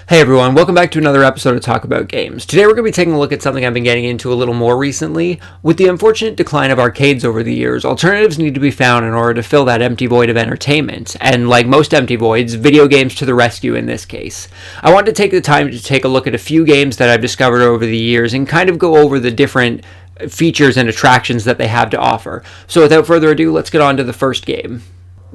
Hey everyone, welcome back to another episode of Talk About Games. Today we're going to be taking a look at something I've been getting into a little more recently. With the unfortunate decline of arcades over the years, alternatives need to be found in order to fill that empty void of entertainment, and like most empty voids, video games to the rescue in this case. I wanted to take the time to take a look at a few games that I've discovered over the years and kind of go over the different features and attractions that they have to offer. So without further ado, let's get on to the first game.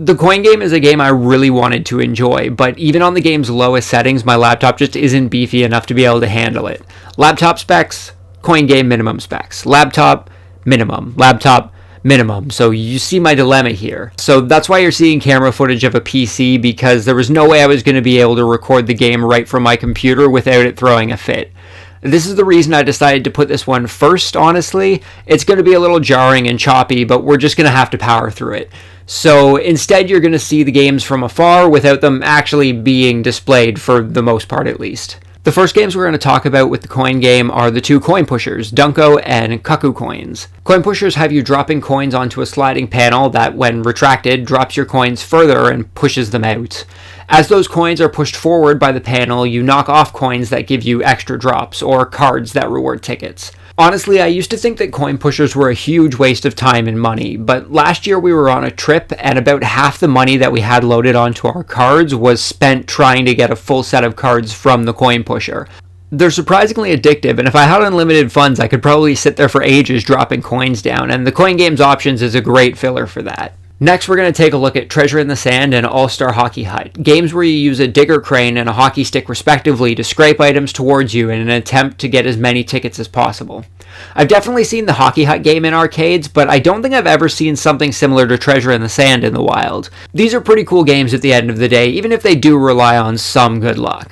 The coin game is a game I really wanted to enjoy, but even on the game's lowest settings, my laptop just isn't beefy enough to be able to handle it. Laptop specs, coin game minimum specs. Laptop, minimum. Laptop, minimum. So you see my dilemma here. So that's why you're seeing camera footage of a PC, because there was no way I was going to be able to record the game right from my computer without it throwing a fit. This is the reason I decided to put this one first, honestly. It's going to be a little jarring and choppy, but we're just going to have to power through it. So instead, you're going to see the games from afar without them actually being displayed, for the most part at least. The first games we're going to talk about with the coin game are the two coin pushers, Dunko and Cuckoo coins. Coin pushers have you dropping coins onto a sliding panel that, when retracted, drops your coins further and pushes them out. As those coins are pushed forward by the panel, you knock off coins that give you extra drops, or cards that reward tickets. Honestly, I used to think that coin pushers were a huge waste of time and money, but last year we were on a trip and about half the money that we had loaded onto our cards was spent trying to get a full set of cards from the coin pusher. They're surprisingly addictive, and if I had unlimited funds, I could probably sit there for ages dropping coins down, and the coin game's options is a great filler for that. Next, we're going to take a look at Treasure in the Sand and All-Star Hockey Hut, games where you use a digger crane and a hockey stick respectively to scrape items towards you in an attempt to get as many tickets as possible. I've definitely seen the Hockey Hut game in arcades, but I don't think I've ever seen something similar to Treasure in the Sand in the wild. These are pretty cool games at the end of the day, even if they do rely on some good luck.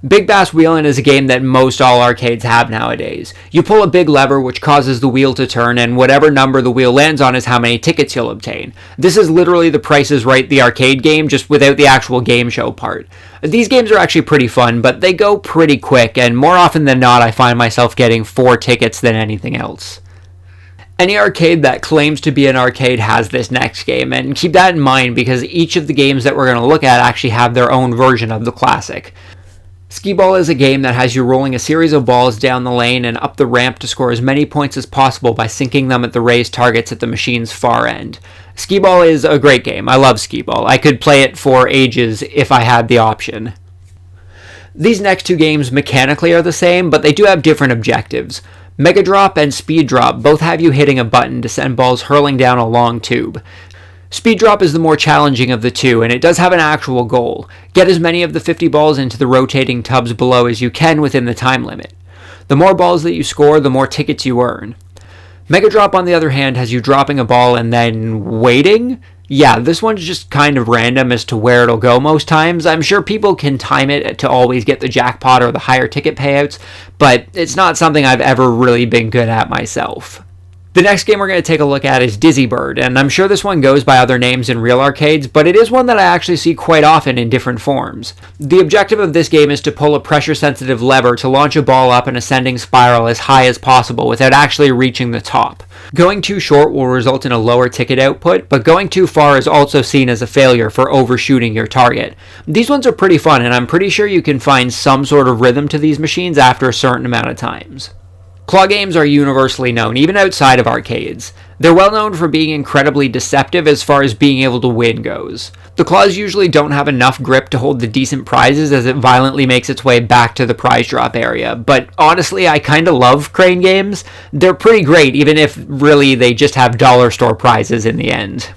Big Bass Wheelin' is a game that most all arcades have nowadays. You pull a big lever which causes the wheel to turn, and whatever number the wheel lands on is how many tickets you'll obtain. This is literally the Price is Right the arcade game, just without the actual game show part. These games are actually pretty fun, but they go pretty quick, and more often than not I find myself getting 4 tickets than anything else. Any arcade that claims to be an arcade has this next game, and keep that in mind because each of the games that we're going to look at actually have their own version of the classic. Skee-Ball is a game that has you rolling a series of balls down the lane and up the ramp to score as many points as possible by sinking them at the raised targets at the machine's far end. Skee-Ball is a great game. I love Skee-Ball. I could play it for ages if I had the option. These next two games mechanically are the same, but they do have different objectives. Mega Drop and Speed Drop both have you hitting a button to send balls hurling down a long tube. Speed Drop is the more challenging of the two, and it does have an actual goal. Get as many of the 50 balls into the rotating tubs below as you can within the time limit. The more balls that you score, the more tickets you earn. Mega Drop, on the other hand, has you dropping a ball and then waiting? Yeah, this one's just kind of random as to where it'll go most times. I'm sure people can time it to always get the jackpot or the higher ticket payouts, but it's not something I've ever really been good at myself. The next game we're going to take a look at is Dizzy Bird, and I'm sure this one goes by other names in real arcades, but it is one that I actually see quite often in different forms. The objective of this game is to pull a pressure-sensitive lever to launch a ball up an ascending spiral as high as possible without actually reaching the top. Going too short will result in a lower ticket output, but going too far is also seen as a failure for overshooting your target. These ones are pretty fun, and I'm pretty sure you can find some sort of rhythm to these machines after a certain amount of times. Claw games are universally known, even outside of arcades. They're well known for being incredibly deceptive as far as being able to win goes. The claws usually don't have enough grip to hold the decent prizes as it violently makes its way back to the prize drop area, but honestly I kinda love crane games. They're pretty great, even if really they just have dollar store prizes in the end.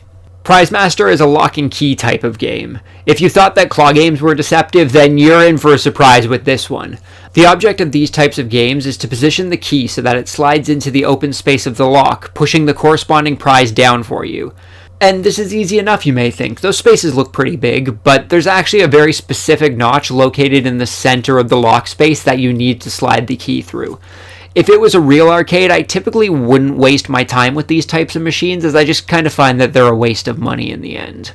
Prize Master is a lock and key type of game. If you thought that claw games were deceptive, then you're in for a surprise with this one. The object of these types of games is to position the key so that it slides into the open space of the lock, pushing the corresponding prize down for you. And this is easy enough, you may think. Those spaces look pretty big, but there's actually a very specific notch located in the center of the lock space that you need to slide the key through. If it was a real arcade, I typically wouldn't waste my time with these types of machines, as I just kind of find that they're a waste of money in the end.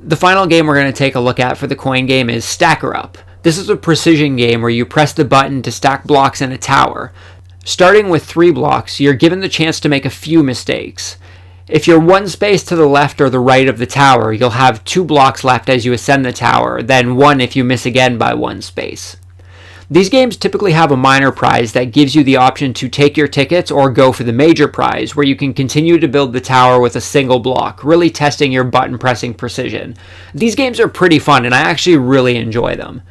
The final game we're going to take a look at for the coin game is Stacker Up. This is a precision game where you press the button to stack blocks in a tower. Starting with 3 blocks, you're given the chance to make a few mistakes. If you're one space to the left or the right of the tower, you'll have 2 blocks left as you ascend the tower, then 1 if you miss again by 1 space. These games typically have a minor prize that gives you the option to take your tickets or go for the major prize, where you can continue to build the tower with a single block, really testing your button pressing precision. These games are pretty fun, and I actually really enjoy them.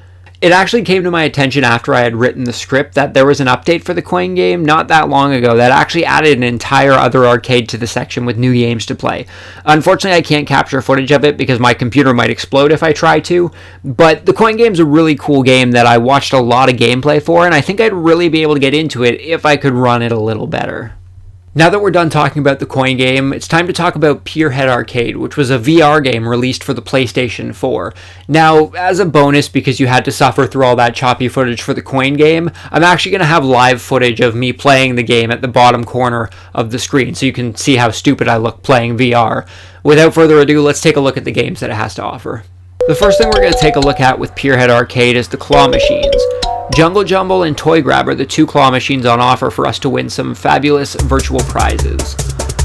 It actually came to my attention after I had written the script that there was an update for the coin game not that long ago that actually added an entire other arcade to the section with new games to play. Unfortunately, I can't capture footage of it because my computer might explode if I try to, but the coin game's a really cool game that I watched a lot of gameplay for, and I think I'd really be able to get into it if I could run it a little better. Now that we're done talking about the coin game, it's time to talk about Pierhead Arcade, which was a VR game released for the PlayStation 4. Now, as a bonus, because you had to suffer through all that choppy footage for the coin game, I'm actually going to have live footage of me playing the game at the bottom corner of the screen, so you can see how stupid I look playing VR. Without further ado, let's take a look at the games that it has to offer. The first thing we're going to take a look at with Pierhead Arcade is the claw machines. Jungle Jumble and Toy Grab are the two claw machines on offer for us to win some fabulous virtual prizes.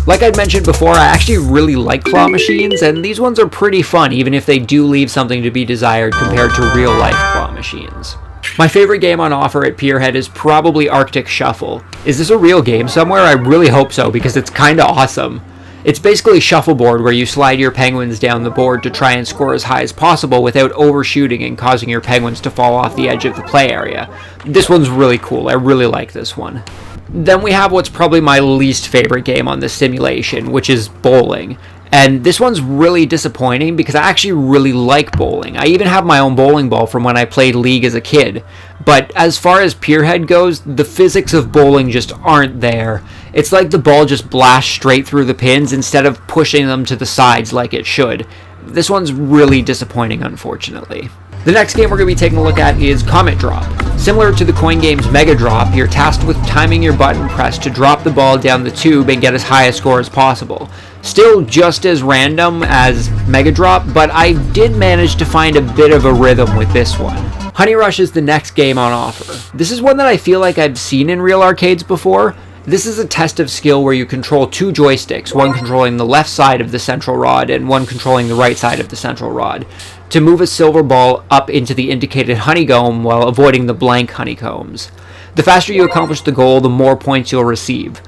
Like I'd mentioned before, I actually really like claw machines, and these ones are pretty fun even if they do leave something to be desired compared to real life claw machines. My favorite game on offer at Pierhead is probably Arctic Shuffle. Is this a real game somewhere? I really hope so, because it's kinda awesome. It's basically shuffleboard where you slide your penguins down the board to try and score as high as possible without overshooting and causing your penguins to fall off the edge of the play area. This one's really cool. I really like this one. Then we have what's probably my least favorite game on this simulation, which is bowling. And this one's really disappointing because I actually really like bowling. I even have my own bowling ball from when I played League as a kid. But as far as Pierhead goes, the physics of bowling just aren't there. It's like the ball just blasts straight through the pins instead of pushing them to the sides like it should. This one's really disappointing, unfortunately. The next game we're going to be taking a look at is Comet Drop. Similar to the coin game's Mega Drop, you're tasked with timing your button press to drop the ball down the tube and get as high a score as possible. Still just as random as Mega Drop, but I did manage to find a bit of a rhythm with this one. Honey Rush is the next game on offer. This is one that I feel like I've seen in real arcades before. This is a test of skill where you control two joysticks, one controlling the left side of the central rod and one controlling the right side of the central rod, to move a silver ball up into the indicated honeycomb while avoiding the blank honeycombs. The faster you accomplish the goal, the more points you'll receive.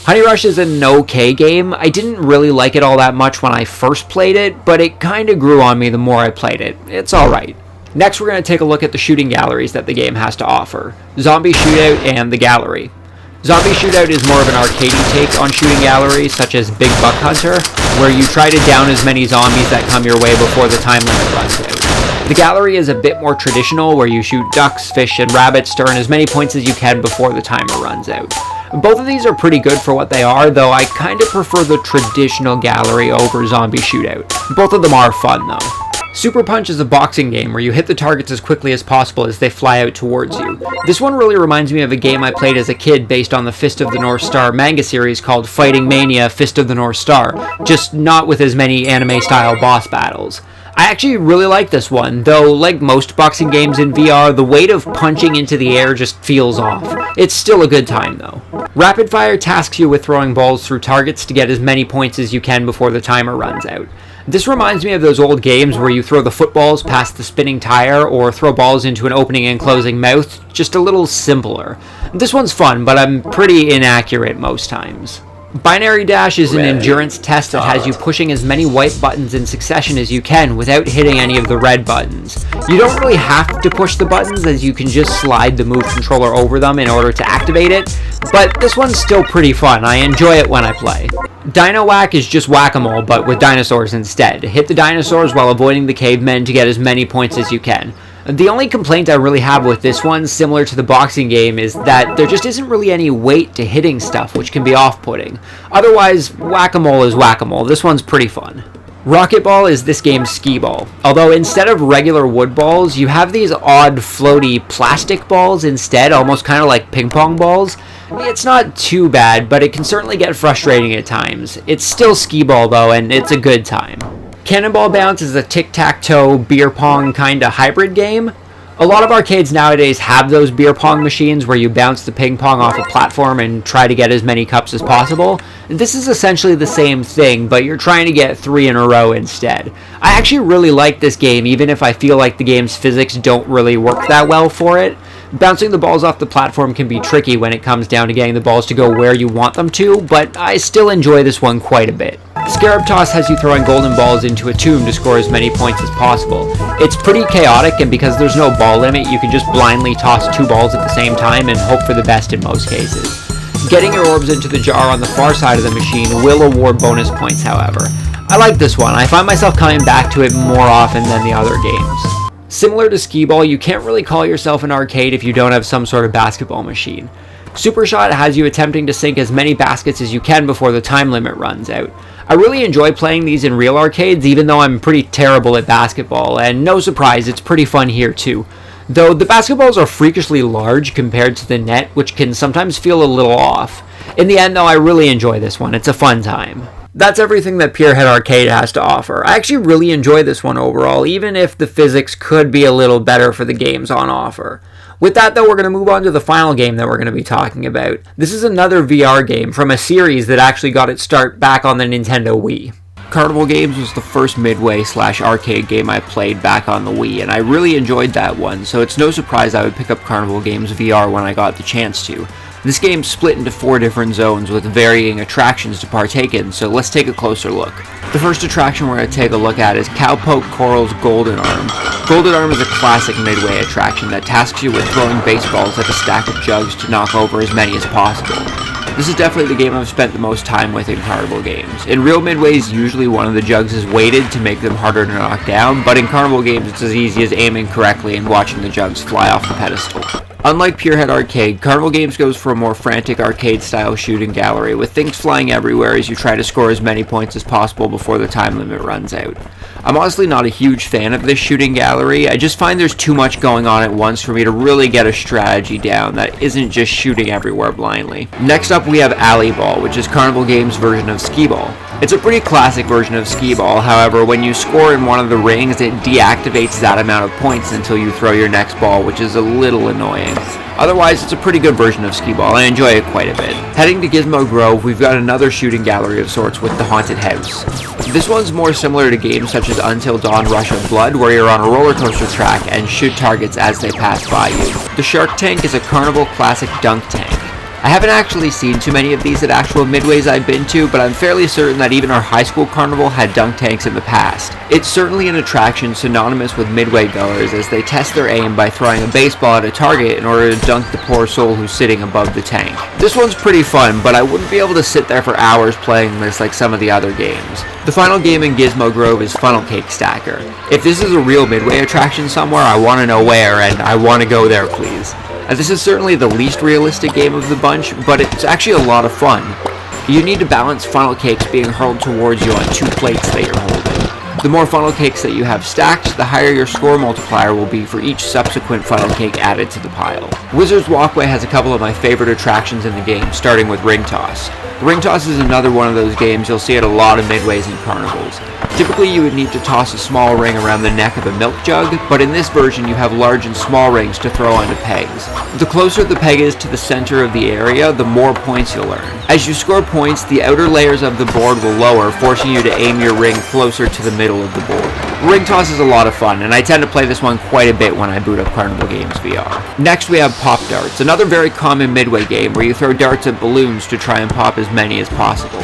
Honey Rush is an okay game. I didn't really like it all that much when I first played it, but it kinda grew on me the more I played it. It's alright. Next we're going to take a look at the shooting galleries that the game has to offer. Zombie Shootout and the Gallery. Zombie Shootout is more of an arcadey take on shooting galleries, such as Big Buck Hunter, where you try to down as many zombies that come your way before the time limit runs out. The Gallery is a bit more traditional, where you shoot ducks, fish, and rabbits to earn as many points as you can before the timer runs out. Both of these are pretty good for what they are, though I kinda prefer the traditional Gallery over Zombie Shootout. Both of them are fun, though. Super Punch is a boxing game where you hit the targets as quickly as possible as they fly out towards you. This one really reminds me of a game I played as a kid based on the Fist of the North Star manga series called Fighting Mania Fist of the North Star, just not with as many anime-style boss battles. I actually really like this one, though like most boxing games in VR, the weight of punching into the air just feels off. It's still a good time though. Rapid Fire tasks you with throwing balls through targets to get as many points as you can before the timer runs out. This reminds me of those old games where you throw the footballs past the spinning tire or throw balls into an opening and closing mouth, just a little simpler. This one's fun, but I'm pretty inaccurate most times. Binary Dash is an endurance test that has you pushing as many white buttons in succession as you can without hitting any of the red buttons. You don't really have to push the buttons, as you can just slide the move controller over them in order to activate it, but this one's still pretty fun. I enjoy it when I play. Dino Whack is just whack-a-mole, but with dinosaurs instead. Hit the dinosaurs while avoiding the cavemen to get as many points as you can. The only complaint I really have with this one, similar to the boxing game, is that there just isn't really any weight to hitting stuff, which can be off-putting. Otherwise, whack-a-mole is whack-a-mole. This one's pretty fun. Rocket Ball is this game's skee ball. Although instead of regular wood balls, you have these odd floaty plastic balls instead, almost kind of like ping pong balls. It's not too bad, but it can certainly get frustrating at times. It's still skee ball though, and it's a good time. Cannonball Bounce is a tic-tac-toe beer pong kinda hybrid game. A lot of arcades nowadays have those beer pong machines where you bounce the ping pong off a platform and try to get as many cups as possible. This is essentially the same thing, but you're trying to get 3 in a row instead. I actually really like this game, even if I feel like the game's physics don't really work that well for it. Bouncing the balls off the platform can be tricky when it comes down to getting the balls to go where you want them to, but I still enjoy this one quite a bit. Scarab Toss has you throwing golden balls into a tomb to score as many points as possible. It's pretty chaotic, and because there's no ball limit, you can just blindly toss 2 balls at the same time and hope for the best in most cases. Getting your orbs into the jar on the far side of the machine will award bonus points, however. I like this one. I find myself coming back to it more often than the other games. Similar to Skee-Ball, you can't really call yourself an arcade if you don't have some sort of basketball machine. Super Shot has you attempting to sink as many baskets as you can before the time limit runs out. I really enjoy playing these in real arcades, even though I'm pretty terrible at basketball, and no surprise, it's pretty fun here too. Though the basketballs are freakishly large compared to the net, which can sometimes feel a little off. In the end though, I really enjoy this one. It's a fun time. That's everything that Pierhead Arcade has to offer. I actually really enjoy this one overall, even if the physics could be a little better for the games on offer. With that though, we're going to move on to the final game that we're going to be talking about. This is another VR game from a series that actually got its start back on the Nintendo Wii. Carnival Games was the first Midway/arcade game I played back on the Wii, and I really enjoyed that one, so it's no surprise I would pick up Carnival Games VR when I got the chance to. This game's split into 4 different zones with varying attractions to partake in, so let's take a closer look. The first attraction we're going to take a look at is Cowpoke Coral's Golden Arm. Golden Arm is a classic Midway attraction that tasks you with throwing baseballs at a stack of jugs to knock over as many as possible. This is definitely the game I've spent the most time with in Carnival Games. In real Midways, usually one of the jugs is weighted to make them harder to knock down, but in Carnival Games it's as easy as aiming correctly and watching the jugs fly off the pedestal. Unlike Pierhead Arcade, Carnival Games goes for a more frantic arcade-style shooting gallery, with things flying everywhere as you try to score as many points as possible before the time limit runs out. I'm honestly not a huge fan of this shooting gallery. I just find there's too much going on at once for me to really get a strategy down that isn't just shooting everywhere blindly. Next up we have Alley Ball, which is Carnival Games' version of Skee-Ball. It's a pretty classic version of Skee-Ball, however, when you score in one of the rings, it deactivates that amount of points until you throw your next ball, which is a little annoying. Otherwise, it's a pretty good version of Skee-Ball. I enjoy it quite a bit. Heading to Gizmo Grove, we've got another shooting gallery of sorts with the Haunted House. This one's more similar to games such as Until Dawn Rush of Blood, where you're on a roller coaster track and shoot targets as they pass by you. The Shark Tank is a Carnival classic dunk tank. I haven't actually seen too many of these at actual Midways I've been to, but I'm fairly certain that even our high school carnival had dunk tanks in the past. It's certainly an attraction synonymous with Midway goers as they test their aim by throwing a baseball at a target in order to dunk the poor soul who's sitting above the tank. This one's pretty fun, but I wouldn't be able to sit there for hours playing this like some of the other games. The final game in Gizmo Grove is Funnel Cake Stacker. If this is a real Midway attraction somewhere, I want to know where, and I want to go there, please. This is certainly the least realistic game of the bunch, but it's actually a lot of fun. You need to balance funnel cakes being hurled towards you on 2 plates that you're holding. The more funnel cakes that you have stacked, the higher your score multiplier will be for each subsequent funnel cake added to the pile. Wizard's Walkway has a couple of my favorite attractions in the game, starting with Ring Toss. Ring Toss is another one of those games you'll see at a lot of Midways and carnivals. Typically you would need to toss a small ring around the neck of a milk jug, but in this version you have large and small rings to throw onto pegs. The closer the peg is to the center of the area, the more points you'll earn. As you score points, the outer layers of the board will lower, forcing you to aim your ring closer to the middle of the board. Ring Toss is a lot of fun, and I tend to play this one quite a bit when I boot up Carnival Games VR. Next we have Pop Darts, another very common Midway game where you throw darts at balloons to try and pop as many as possible.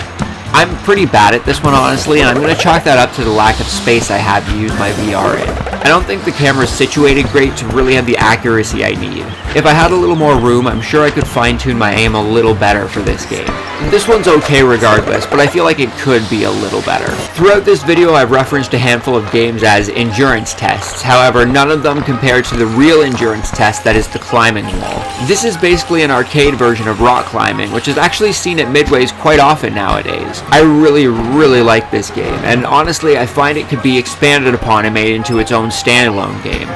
I'm pretty bad at this one honestly, and I'm going to chalk that up to the lack of space I have to use my VR in. I don't think the camera's situated great to really have the accuracy I need. If I had a little more room, I'm sure I could fine-tune my aim a little better for this game. This one's okay regardless, but I feel like it could be a little better. Throughout this video I've referenced a handful of games as endurance tests, however none of them compare to the real endurance test that is the climbing wall. This is basically an arcade version of rock climbing, which is actually seen at Midways quite often nowadays. I really like this game, and honestly I find it could be expanded upon and made into its own standalone game.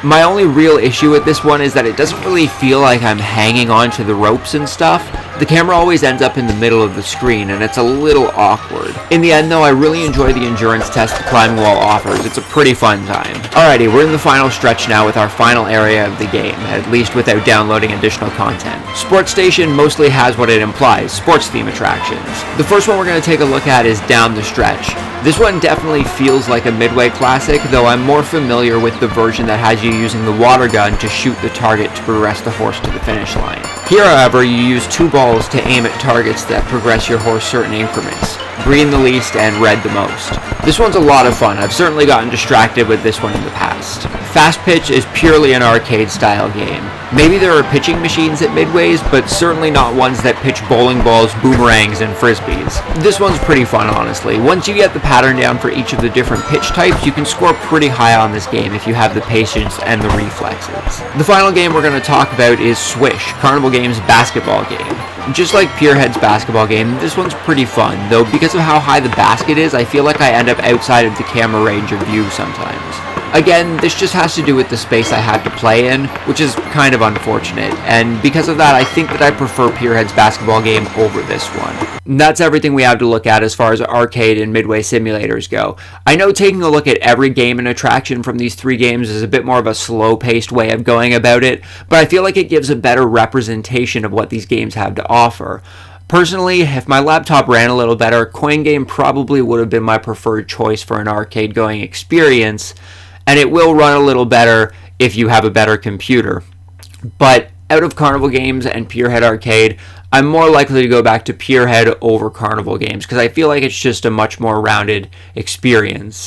My only real issue with this one is that it doesn't really feel like I'm hanging on to the ropes and stuff. The camera always ends up in the middle of the screen, and it's a little awkward. In the end though, I really enjoy the endurance test the climbing wall offers. It's a pretty fun time. Alrighty, we're in the final stretch now with our final area of the game, at least without downloading additional content. Sports Station mostly has what it implies, sports theme attractions. The first one we're going to take a look at is Down the Stretch. This one definitely feels like a Midway classic, though I'm more familiar with the version that has you using the water gun to shoot the target to progress the horse to the finish line. Here, however, you use 2 balls to aim at targets that progress your horse certain increments. Green the least and red the most. This one's a lot of fun. I've certainly gotten distracted with this one in the past. Fast Pitch is purely an arcade style game. Maybe there are pitching machines at Midways, but certainly not ones that pitch bowling balls, boomerangs, and frisbees. This one's pretty fun, honestly. Once you get the pattern down for each of the different pitch types, you can score pretty high on this game if you have the patience and the reflexes. The final game we're going to talk about is Swish, Carnival Games' basketball game. Just like Pierhead's basketball game, this one's pretty fun, though because of how high the basket is, I feel like I end up outside of the camera range of view sometimes. Again, this just has to do with the space I had to play in, which is kind of unfortunate, and because of that, I think that I prefer Pierhead's basketball game over this one. That's everything we have to look at as far as arcade and Midway simulators go. I know taking a look at every game and attraction from these 3 games is a bit more of a slow-paced way of going about it, but I feel like it gives a better representation of what these games have to offer. Personally, if my laptop ran a little better, Coin Game probably would have been my preferred choice for an arcade-going experience, and it will run a little better if you have a better computer. But out of Carnival Games and Pierhead Arcade, I'm more likely to go back to Pierhead over Carnival Games because I feel like it's just a much more rounded experience.